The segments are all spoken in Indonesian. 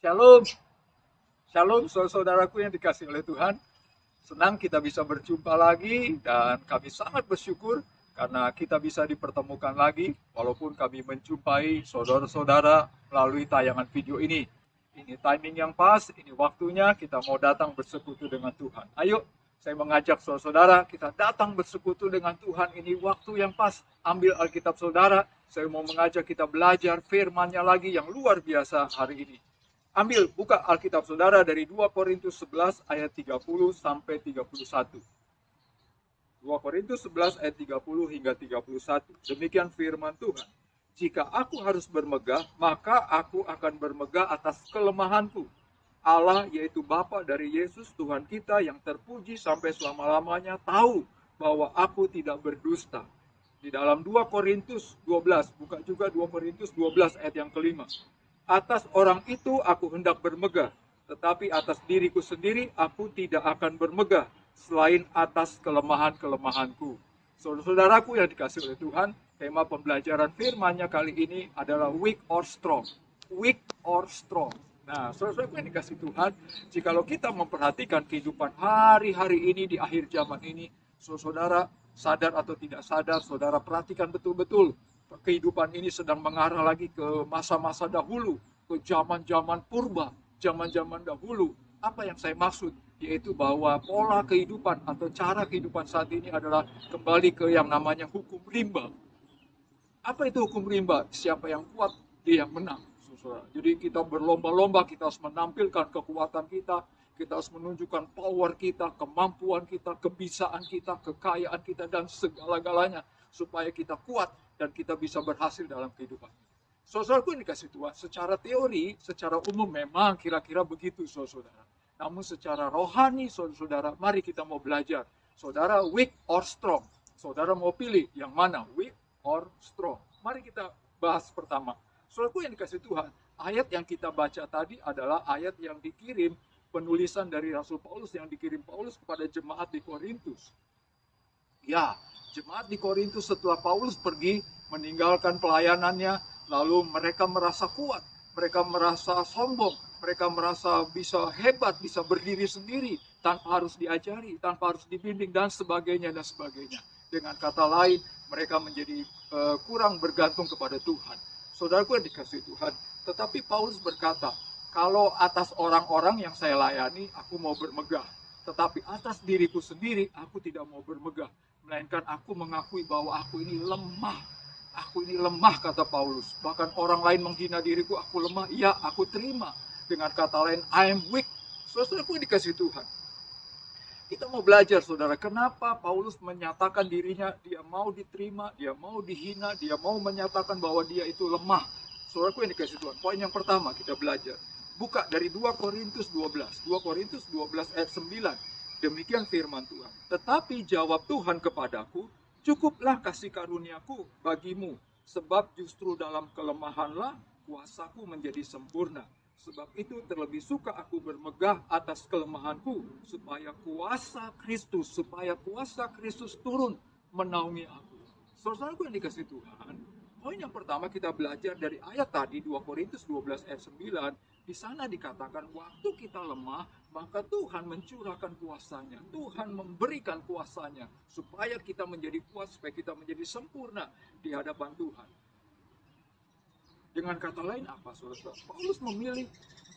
Shalom, shalom saudaraku yang dikasihi oleh Tuhan. Senang kita bisa berjumpa lagi dan kami sangat bersyukur karena kita bisa dipertemukan lagi walaupun kami menjumpai saudara-saudara melalui tayangan video ini. Ini timing yang pas, ini waktunya kita mau datang bersekutu dengan Tuhan. Ayo, saya mengajak saudara-saudara kita datang bersekutu dengan Tuhan. Ini waktu yang pas. Ambil Alkitab saudara, saya mau mengajak kita belajar firman-Nya lagi yang luar biasa hari ini. Ambil, buka Alkitab saudara dari 2 Korintus 11 ayat 30 sampai 31. 2 Korintus 11 ayat 30 hingga 31. Demikian firman Tuhan. Jika aku harus bermegah, maka aku akan bermegah atas kelemahanku. Allah yaitu Bapa dari Yesus Tuhan kita yang terpuji sampai selama-lamanya tahu bahwa aku tidak berdusta. Di dalam 2 Korintus 12, buka juga 2 Korintus 12 ayat yang kelima. Atas orang itu aku hendak bermegah, tetapi atas diriku sendiri aku tidak akan bermegah, selain atas kelemahan-kelemahanku. Saudara-saudaraku yang dikasihi oleh Tuhan, tema pembelajaran firman-Nya kali ini adalah weak or strong. Weak or strong. Nah, saudara-saudaraku yang dikasihi Tuhan, jikalau kita memperhatikan kehidupan hari-hari ini di akhir zaman ini, saudara sadar atau tidak sadar, saudara perhatikan betul-betul. Kehidupan ini sedang mengarah lagi ke masa-masa dahulu, ke zaman-zaman purba, zaman-zaman dahulu. Apa yang saya maksud? Yaitu bahwa pola kehidupan atau cara kehidupan saat ini adalah kembali ke yang namanya hukum rimba. Apa itu hukum rimba? Siapa yang kuat, dia yang menang. Jadi kita berlomba-lomba, kita harus menampilkan kekuatan kita harus menunjukkan power kita, kemampuan kita, kebisaan kita, kekayaan kita, dan segala-galanya supaya kita kuat dan kita bisa berhasil dalam kehidupan. Saudaraku yang dikasih Tuhan, secara teori, secara umum memang kira-kira begitu saudara. Namun secara rohani saudara, mari kita mau belajar. Saudara weak or strong? Saudara mau pilih yang mana, weak or strong? Mari kita bahas pertama. Saudaraku yang dikasih Tuhan, ayat yang kita baca tadi adalah ayat yang dikirim, penulisan dari Rasul Paulus yang dikirim Paulus kepada jemaat di Korintus. Ya, jemaat di Korintus setelah Paulus pergi meninggalkan pelayanannya, lalu mereka merasa kuat, mereka merasa sombong, mereka merasa bisa hebat, bisa berdiri sendiri tanpa harus diajari, tanpa harus dibimbing dan sebagainya dan sebagainya. Dengan kata lain, mereka menjadi kurang bergantung kepada Tuhan. Saudaraku yang dikasihi Tuhan, tetapi Paulus berkata, kalau atas orang-orang yang saya layani, aku mau bermegah. Tetapi atas diriku sendiri, aku tidak mau bermegah. Melainkan aku mengakui bahwa aku ini lemah. Aku ini lemah, kata Paulus. Bahkan orang lain menghina diriku, aku lemah. Ya, aku terima. Dengan kata lain, I am weak. Saudaraku dikasih Tuhan. Kita mau belajar, saudara. Kenapa Paulus menyatakan dirinya, dia mau diterima, dia mau dihina, dia mau menyatakan bahwa dia itu lemah. Saudaraku yang dikasih Tuhan. Poin yang pertama kita belajar. Buka dari 2 Korintus 12. 2 Korintus 12 ayat 9. Demikian firman Tuhan. Tetapi jawab Tuhan kepadaku, cukuplah kasih karuniaku bagimu, sebab justru dalam kelemahanlah kuasaku menjadi sempurna. Sebab itu terlebih suka aku bermegah atas kelemahanku, supaya kuasa Kristus turun menaungi aku. Saudaraku yang dikasih Tuhan, poin yang pertama kita belajar dari ayat tadi 2 Korintus 12 ayat 9. Di sana dikatakan waktu kita lemah, maka Tuhan mencurahkan kuasanya. Tuhan memberikan kuasanya supaya kita menjadi kuat, supaya kita menjadi sempurna di hadapan Tuhan. Dengan kata lain apa, saudara? Paulus memilih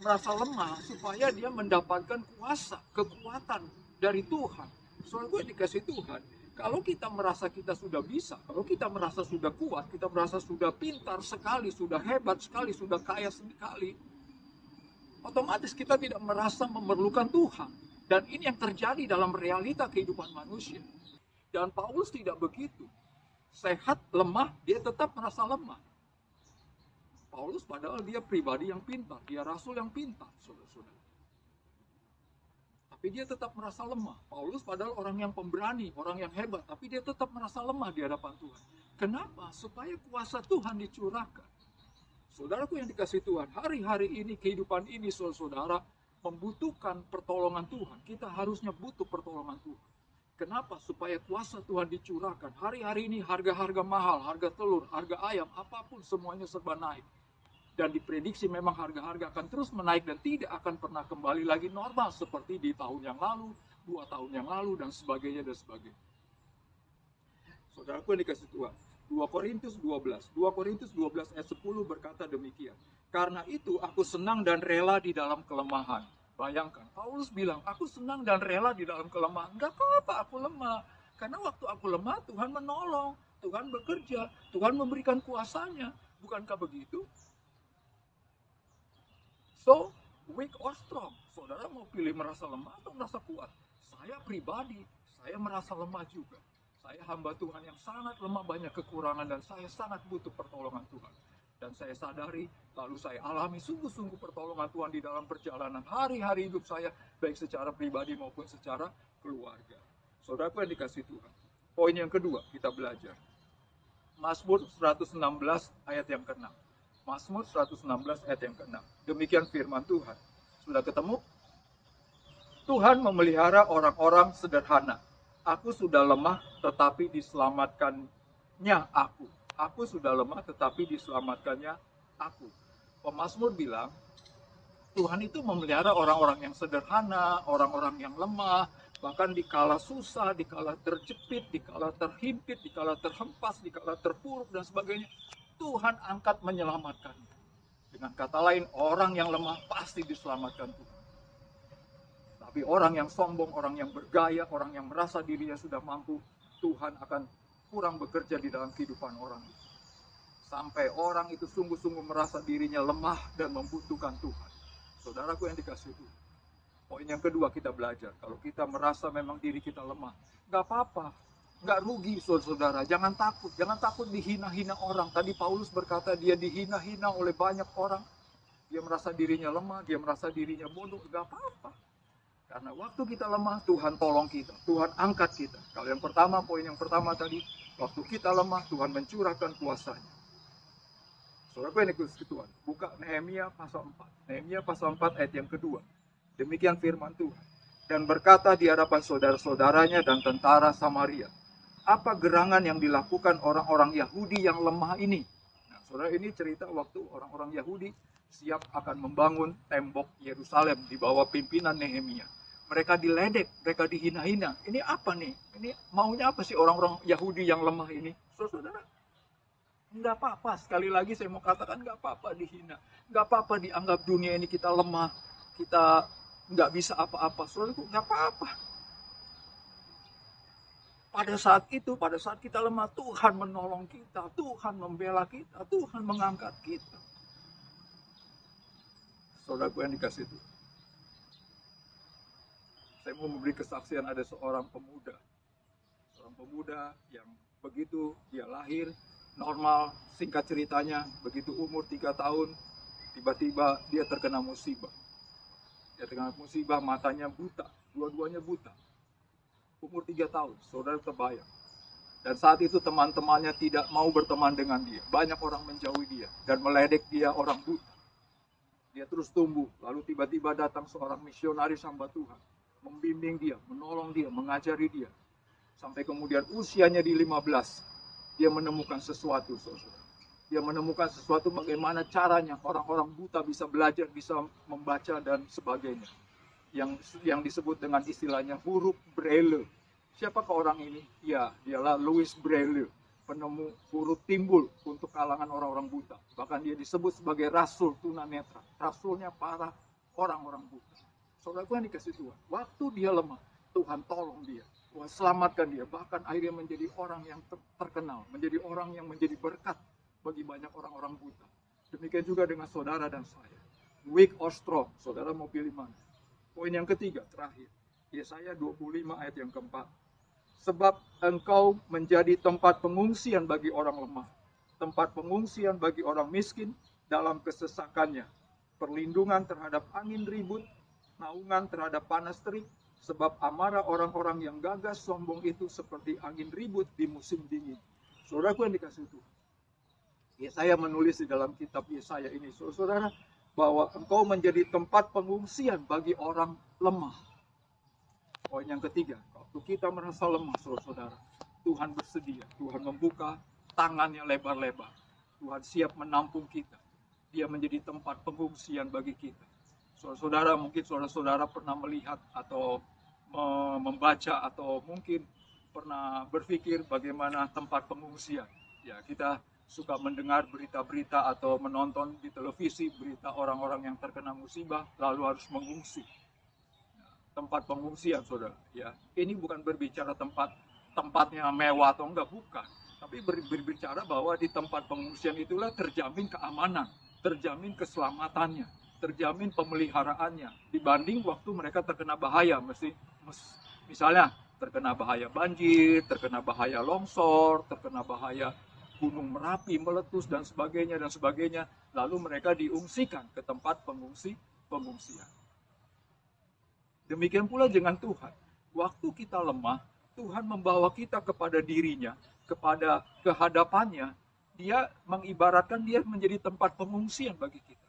merasa lemah supaya dia mendapatkan kuasa, kekuatan dari Tuhan. Saudara, gue dikasih Tuhan. Kalau kita merasa kita sudah bisa, kalau kita merasa sudah kuat, kita merasa sudah pintar sekali, sudah hebat sekali, sudah kaya sekali, otomatis kita tidak merasa memerlukan Tuhan. Dan ini yang terjadi dalam realita kehidupan manusia. Dan Paulus tidak begitu. Sehat, lemah, dia tetap merasa lemah. Paulus padahal dia pribadi yang pintar, dia rasul yang pintar, saudara-saudara. Tapi dia tetap merasa lemah. Paulus padahal orang yang pemberani, orang yang hebat, tapi dia tetap merasa lemah di hadapan Tuhan. Kenapa? Supaya kuasa Tuhan dicurahkan. Saudaraku yang dikasih Tuhan, hari-hari ini, kehidupan ini, saudara, membutuhkan pertolongan Tuhan. Kita harusnya butuh pertolongan Tuhan. Kenapa? Supaya kuasa Tuhan dicurahkan. Hari-hari ini harga-harga mahal, harga telur, harga ayam, apapun semuanya serba naik. Dan diprediksi memang harga-harga akan terus menaik dan tidak akan pernah kembali lagi normal seperti di tahun yang lalu, 2 tahun yang lalu, dan sebagainya, dan sebagainya. Saudaraku yang dikasih Tuhan, 2 Korintus 12 ayat 10 berkata demikian. Karena itu aku senang dan rela di dalam kelemahan. Bayangkan, Paulus bilang, aku senang dan rela di dalam kelemahan. Enggak apa-apa, aku lemah. Karena waktu aku lemah, Tuhan menolong, Tuhan bekerja, Tuhan memberikan kuasanya. Bukankah begitu? So, weak or strong. Saudara mau pilih merasa lemah atau merasa kuat? Saya pribadi, saya merasa lemah juga. Saya hamba Tuhan yang sangat lemah, banyak kekurangan, dan saya sangat butuh pertolongan Tuhan. Dan saya sadari, lalu saya alami sungguh-sungguh pertolongan Tuhan di dalam perjalanan hari-hari hidup saya, baik secara pribadi maupun secara keluarga. Saudaraku yang dikasih Tuhan. Poin yang kedua, kita belajar. Mazmur 116 ayat yang ke-6. Mazmur 116 ayat yang ke-6. Demikian firman Tuhan. Sudah ketemu? Tuhan memelihara orang-orang sederhana. Aku sudah lemah tetapi diselamatkannya aku. Aku sudah lemah tetapi diselamatkannya aku. Pemazmur bilang, Tuhan itu memelihara orang-orang yang sederhana, orang-orang yang lemah, bahkan dikala susah, dikala terjepit, dikala terhimpit, dikala terhempas, dikala terpuruk, dan sebagainya. Tuhan angkat menyelamatkan. Dengan kata lain, orang yang lemah pasti diselamatkan Tuhan. Tapi orang yang sombong, orang yang bergaya, orang yang merasa dirinya sudah mampu, Tuhan akan kurang bekerja di dalam kehidupan orang itu. Sampai orang itu sungguh-sungguh merasa dirinya lemah dan membutuhkan Tuhan. Saudaraku yang dikasihi Tuhan. Poin yang kedua kita belajar, kalau kita merasa memang diri kita lemah, nggak apa-apa. Nggak rugi, saudara. Jangan takut dihina-hina orang. Tadi Paulus berkata dia dihina-hina oleh banyak orang. Dia merasa dirinya lemah, dia merasa dirinya bodoh. Nggak apa-apa. Karena waktu kita lemah, Tuhan tolong kita. Tuhan angkat kita. Kalau yang pertama, poin yang pertama tadi, waktu kita lemah, Tuhan mencurahkan kuasanya. Saudara yang dikasihi Tuhan, buka Nehemia pasal 4. Nehemia pasal 4 ayat yang kedua. Demikian firman Tuhan. Dan berkata di hadapan saudara-saudaranya dan tentara Samaria, apa gerangan yang dilakukan orang-orang Yahudi yang lemah ini? Nah, saudara, ini cerita waktu orang-orang Yahudi siap akan membangun tembok Yerusalem di bawah pimpinan Nehemia. Mereka diledek, mereka dihina-hina. Ini apa nih? Ini maunya apa sih orang-orang Yahudi yang lemah ini? Saudara, enggak apa-apa. Sekali lagi saya mau katakan, enggak apa-apa dihina. Enggak apa-apa dianggap dunia ini kita lemah, kita enggak bisa apa-apa. Saudara, enggak apa-apa. Pada saat itu, pada saat kita lemah, Tuhan menolong kita, Tuhan membela kita, Tuhan mengangkat kita. Saudaraku yang dikasihi Tuhan. Saya mau memberi kesaksian, ada seorang pemuda. Seorang pemuda yang begitu dia lahir, normal, singkat ceritanya, begitu umur 3 tahun, tiba-tiba dia terkena musibah. Dia terkena musibah, matanya buta, dua-duanya buta. Umur 3 tahun, saudara terbayang. Dan saat itu teman-temannya tidak mau berteman dengan dia. Banyak orang menjauhi dia dan meledek dia orang buta. Dia terus tumbuh, lalu tiba-tiba datang seorang misionaris hamba Tuhan. Membimbing dia, menolong dia, mengajari dia. Sampai kemudian usianya di 15, dia menemukan sesuatu, saudara. Dia menemukan sesuatu bagaimana caranya orang-orang buta bisa belajar, bisa membaca dan sebagainya. Yang disebut dengan istilahnya huruf Braille. Siapakah orang ini? Ya, dialah Louis Braille, penemu huruf timbul untuk kalangan orang-orang buta. Bahkan dia disebut sebagai rasul tunanetra, rasulnya para orang-orang buta. Saudaraku yang dikasihi Tuhan, waktu dia lemah, Tuhan tolong dia, Tuhan selamatkan dia, bahkan akhirnya menjadi orang yang terkenal, menjadi orang yang menjadi berkat bagi banyak orang-orang buta. Demikian juga dengan saudara dan saya. Weak or strong, saudara mau pilih mana? Poin yang ketiga, terakhir. Yesaya 25 ayat yang keempat. Sebab engkau menjadi tempat pengungsian bagi orang lemah. Tempat pengungsian bagi orang miskin dalam kesesakannya. Perlindungan terhadap angin ribut, naungan terhadap panas terik. Sebab amarah orang-orang yang gagah sombong itu seperti angin ribut di musim dingin. Saudaraku yang dikasihi Tuhan. Yesaya menulis di dalam kitab Yesaya ini, saudara, bahwa engkau menjadi tempat pengungsian bagi orang lemah. Poin yang ketiga, waktu kita merasa lemah, saudara, Tuhan bersedia, Tuhan membuka tangannya lebar-lebar. Tuhan siap menampung kita. dia menjadi tempat pengungsian bagi kita. Saudara-saudara, mungkin saudara-saudara pernah melihat atau membaca atau mungkin pernah berpikir bagaimana tempat pengungsian. Ya, kita suka mendengar berita-berita atau menonton di televisi berita orang-orang yang terkena musibah lalu harus mengungsi. Tempat pengungsian, saudara. Ya, ini bukan berbicara tempatnya mewah atau enggak, bukan. Tapi berbicara bahwa di tempat pengungsian itulah terjamin keamanan, terjamin keselamatannya, terjamin pemeliharaannya dibanding waktu mereka terkena bahaya. Misalnya terkena bahaya banjir, terkena bahaya longsor, terkena bahaya gunung Merapi meletus dan sebagainya, lalu mereka diungsikan ke tempat pengungsian. Demikian pula dengan Tuhan. Waktu kita lemah, Tuhan membawa kita kepada dirinya, kepada kehadapannya. Dia mengibaratkan dia menjadi tempat pengungsian bagi kita.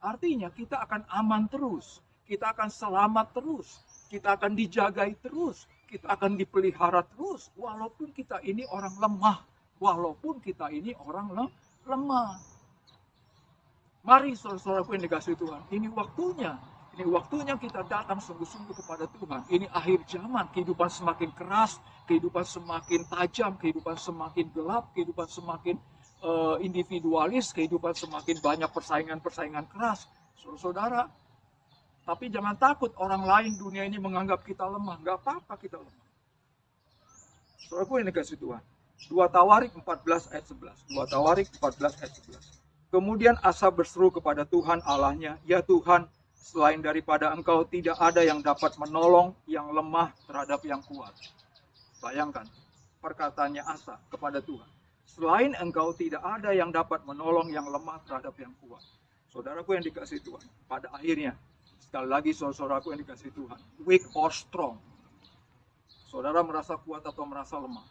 Artinya kita akan aman terus, kita akan selamat terus, kita akan dijagai terus, kita akan dipelihara terus, walaupun kita ini orang lemah, walaupun kita ini orang lemah. Mari saudara-saudaraku yang dikasihi Tuhan, ini waktunya kita datang sungguh-sungguh kepada Tuhan. Ini akhir zaman, kehidupan semakin keras, kehidupan semakin tajam, kehidupan semakin gelap, kehidupan semakin individualis, kehidupan semakin banyak persaingan-persaingan keras. Saudara, tapi jangan takut orang lain dunia ini menganggap kita lemah. Nggak apa-apa kita lemah. Saudaraku yang dikasihi Tuhan. 2 Tawarik 14 ayat 11. 2 Tawarik 14 ayat 11. Kemudian Asa berseru kepada Tuhan Allahnya, "Ya Tuhan, selain daripada Engkau tidak ada yang dapat menolong yang lemah terhadap yang kuat." Bayangkan perkataannya Asa kepada Tuhan. Selain Engkau tidak ada yang dapat menolong yang lemah terhadap yang kuat. Saudaraku yang dikasihi Tuhan, pada akhirnya, sekali lagi saudaraku yang dikasihi Tuhan, weak or strong. Saudara merasa kuat atau merasa lemah?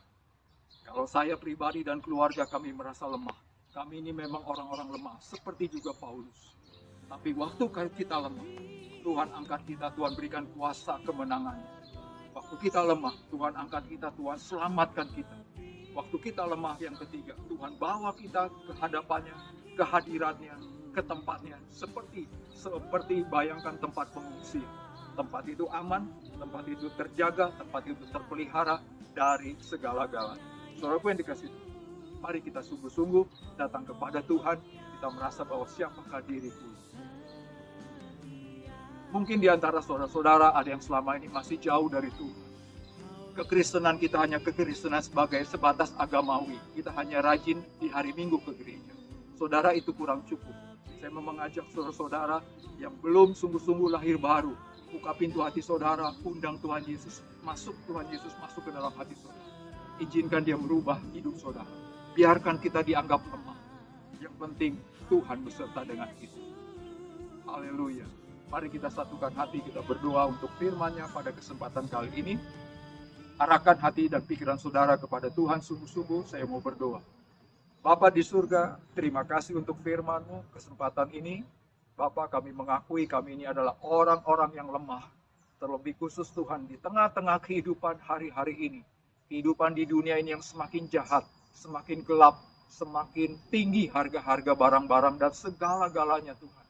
Kalau saya pribadi dan keluarga kami merasa lemah. Kami ini memang orang-orang lemah, seperti juga Paulus. Tapi waktu kita lemah, Tuhan angkat kita, Tuhan berikan kuasa kemenangannya. Waktu kita lemah, Tuhan angkat kita, Tuhan selamatkan kita. Waktu kita lemah yang ketiga, Tuhan bawa kita ke hadapannya, ke hadiratnya, ke tempatnya. Seperti bayangkan tempat pengungsi. Tempat itu aman, tempat itu terjaga, tempat itu terpelihara dari segala-galanya. Saudaraku yang dikasihi, mari kita sungguh-sungguh datang kepada Tuhan. Kita merasa bahwa siapakah diriku. Mungkin di antara saudara-saudara ada yang selama ini masih jauh dari Tuhan. Kekristenan kita hanya kekristenan sebatas agamawi. Kita hanya rajin di hari Minggu ke gereja. Saudara, itu kurang cukup. Saya mau mengajak saudara-saudara yang belum sungguh-sungguh lahir baru. Buka pintu hati saudara, undang Tuhan Yesus. Tuhan Yesus masuk ke dalam hati saudara. Izinkan dia merubah hidup saudara. Biarkan kita dianggap lemah. Yang penting Tuhan beserta dengan kita. Haleluya. Mari kita satukan hati, kita berdoa untuk firman-Nya pada kesempatan kali ini. Arahkan hati dan pikiran saudara kepada Tuhan sungguh-sungguh. Saya mau berdoa. Bapa di surga, terima kasih untuk firman-Mu kesempatan ini. Bapa, kami mengakui kami ini adalah orang-orang yang lemah. Terlebih khusus Tuhan di tengah-tengah kehidupan hari-hari ini. Kehidupan di dunia ini yang semakin jahat, semakin gelap, semakin tinggi harga-harga barang-barang dan segala-galanya Tuhan.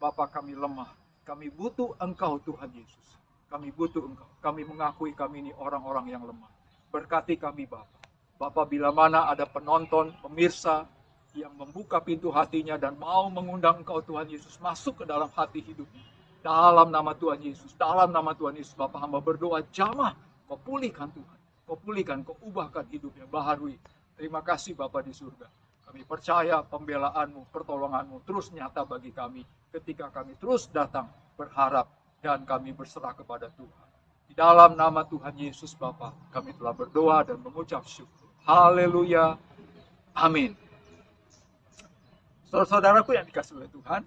Bapa, kami lemah. Kami butuh Engkau Tuhan Yesus. Kami butuh Engkau. Kami mengakui kami ini orang-orang yang lemah. Berkati kami Bapa. Bapa, bila mana ada penonton, pemirsa yang membuka pintu hatinya dan mau mengundang Engkau Tuhan Yesus masuk ke dalam hati hidupnya. Dalam nama Tuhan Yesus, dalam nama Tuhan Yesus, Bapa hamba berdoa, jamah, Kau pulihkan Tuhan. Kau pulihkan, Kau ubahkan hidupnya, baharui. Terima kasih Bapa di surga. Kami percaya pembelaan-Mu, pertolongan-Mu terus nyata bagi kami ketika kami terus datang berharap dan kami berserah kepada Tuhan. Di dalam nama Tuhan Yesus Bapa, kami telah berdoa dan mengucap syukur. Haleluya. Amin. Saudara-saudaraku yang dikasihi oleh Tuhan,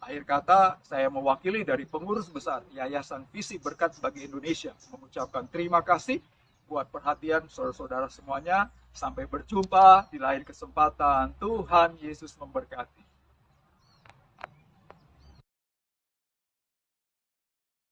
akhir kata saya mewakili dari pengurus besar Yayasan Visi Berkat bagi Indonesia mengucapkan terima kasih buat perhatian saudara-saudara semuanya. Sampai berjumpa di lain kesempatan. Tuhan Yesus memberkati.